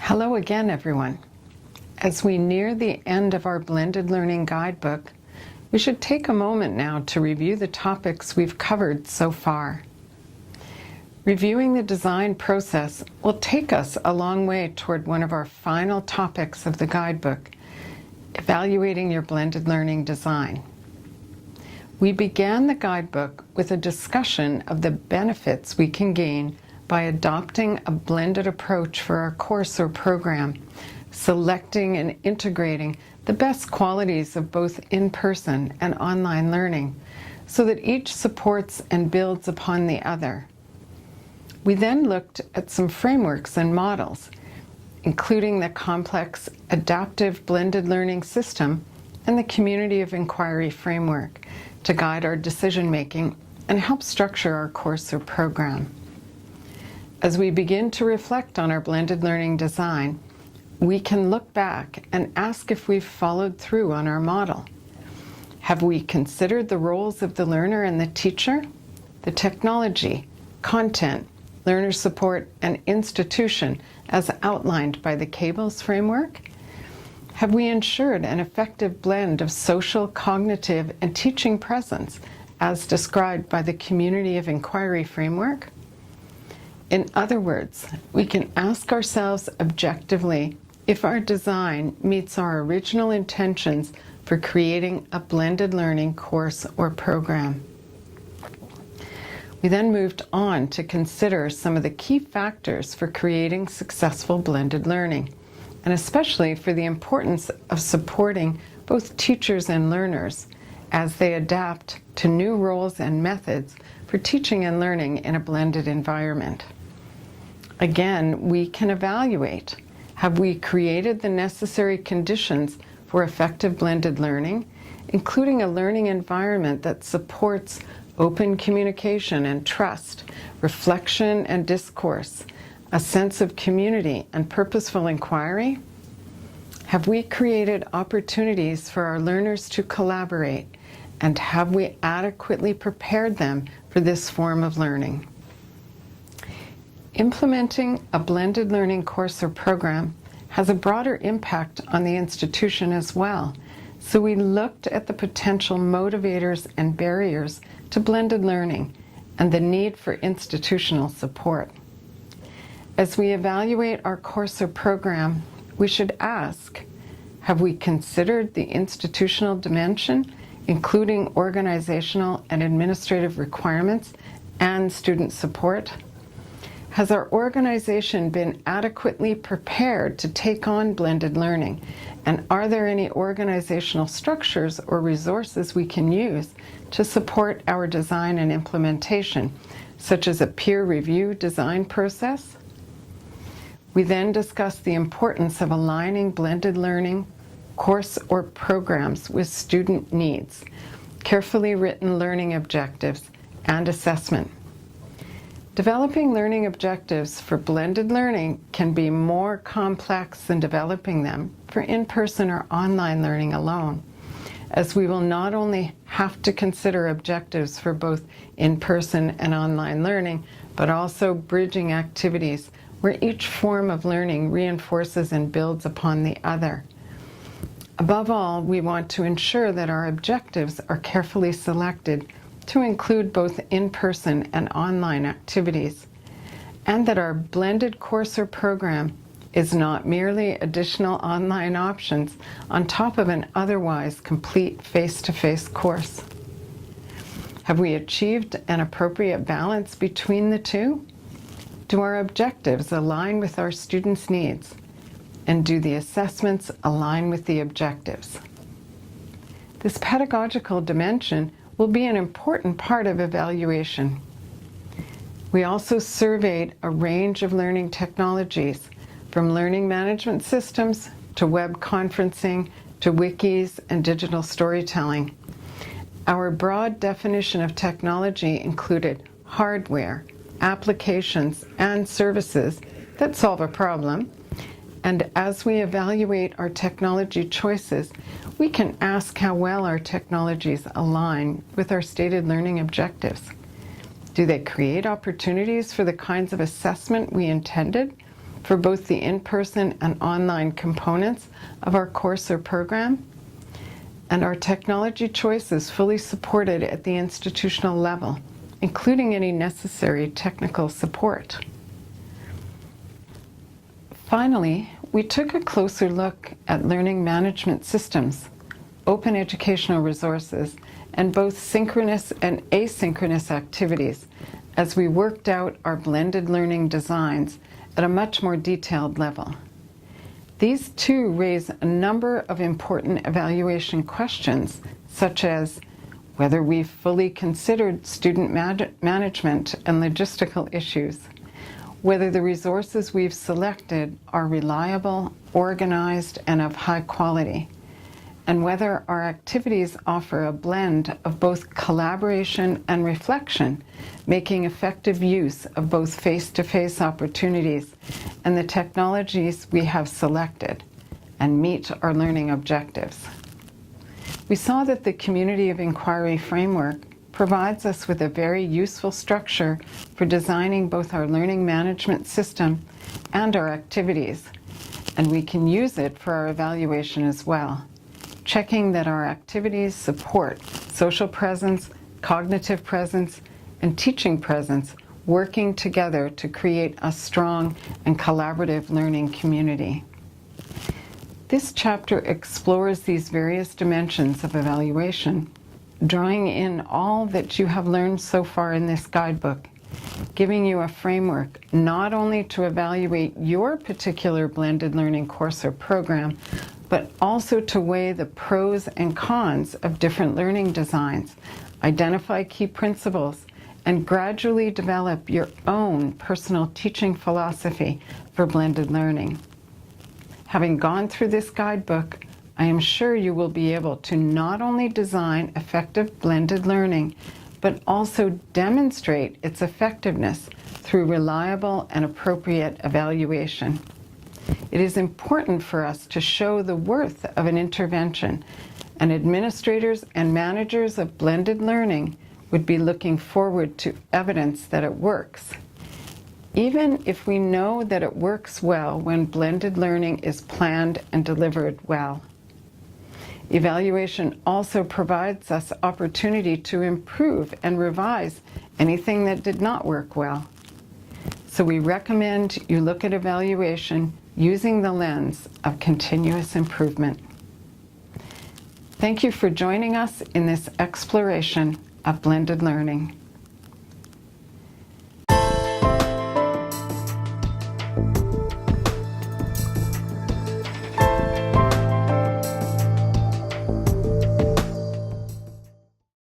Hello again, everyone. As we near the end of our Blended Learning Guidebook, we should take a moment now to review the topics we've covered so far. Reviewing the design process will take us a long way toward one of our final topics of the guidebook, evaluating your blended learning design. We began the guidebook with a discussion of the benefits we can gain by adopting a blended approach for our course or program, selecting and integrating the best qualities of both in-person and online learning so that each supports and builds upon the other. We then looked at some frameworks and models, including the complex adaptive blended learning system and the community of inquiry framework to guide our decision-making and help structure our course or program. As we begin to reflect on our blended learning design, we can look back and ask if we've followed through on our model. Have we considered the roles of the learner and the teacher, the technology, content, learner support, and institution as outlined by the CABLES framework? Have we ensured an effective blend of social, cognitive, and teaching presence as described by the community of inquiry framework? In other words, we can ask ourselves objectively if our design meets our original intentions for creating a blended learning course or program. We then moved on to consider some of the key factors for creating successful blended learning, and especially for the importance of supporting both teachers and learners as they adapt to new roles and methods for teaching and learning in a blended environment. Again, we can evaluate, have we created the necessary conditions for effective blended learning, including a learning environment that supports open communication and trust, reflection and discourse, a sense of community and purposeful inquiry? Have we created opportunities for our learners to collaborate, and have we adequately prepared them for this form of learning? Implementing a blended learning course or program has a broader impact on the institution as well, so we looked at the potential motivators and barriers to blended learning and the need for institutional support. As we evaluate our course or program, we should ask, have we considered the institutional dimension, including organizational and administrative requirements and student support? Has our organization been adequately prepared to take on blended learning? And are there any organizational structures or resources we can use to support our design and implementation, such as a peer review design process? We then discussed the importance of aligning blended learning course or programs with student needs, carefully written learning objectives, and assessment. Developing learning objectives for blended learning can be more complex than developing them for in-person or online learning alone, as we will not only have to consider objectives for both in-person and online learning, but also bridging activities where each form of learning reinforces and builds upon the other. Above all, we want to ensure that our objectives are carefully selected to include both in-person and online activities, and that our blended course or program is not merely additional online options on top of an otherwise complete face-to-face course. Have we achieved an appropriate balance between the two? Do our objectives align with our students' needs? And do the assessments align with the objectives? This pedagogical dimension will be an important part of evaluation. We also surveyed a range of learning technologies, from learning management systems to web conferencing to wikis and digital storytelling. Our broad definition of technology included hardware, applications, and services that solve a problem. And as we evaluate our technology choices, we can ask how well our technologies align with our stated learning objectives. Do they create opportunities for the kinds of assessment we intended? for both the in-person and online components of our course or program, and our technology choice is fully supported at the institutional level, including any necessary technical support. Finally, we took a closer look at learning management systems, open educational resources, and both synchronous and asynchronous activities as we worked out our blended learning designs at a much more detailed level. These too raise a number of important evaluation questions, such as whether we've fully considered student management and logistical issues, whether the resources we've selected are reliable, organized, and of high quality, and whether our activities offer a blend of both collaboration and reflection, making effective use of both face-to-face opportunities and the technologies we have selected, and meet our learning objectives. We saw that the Community of Inquiry framework provides us with a very useful structure for designing both our learning management system and our activities, and we can use it for our evaluation as well, checking that our activities support social presence, cognitive presence, and teaching presence, working together to create a strong and collaborative learning community. This chapter explores these various dimensions of evaluation, drawing in all that you have learned so far in this guidebook, giving you a framework not only to evaluate your particular blended learning course or program, but also to weigh the pros and cons of different learning designs, identify key principles, and gradually develop your own personal teaching philosophy for blended learning. Having gone through this guidebook, I am sure you will be able to not only design effective blended learning, but also demonstrate its effectiveness through reliable and appropriate evaluation. It is important for us to show the worth of an intervention, and administrators and managers of blended learning would be looking forward to evidence that it works. Even if we know that it works well when blended learning is planned and delivered well. Evaluation also provides us opportunity to improve and revise anything that did not work well. So we recommend you look at evaluation using the lens of continuous improvement. Thank you for joining us in this exploration of blended learning.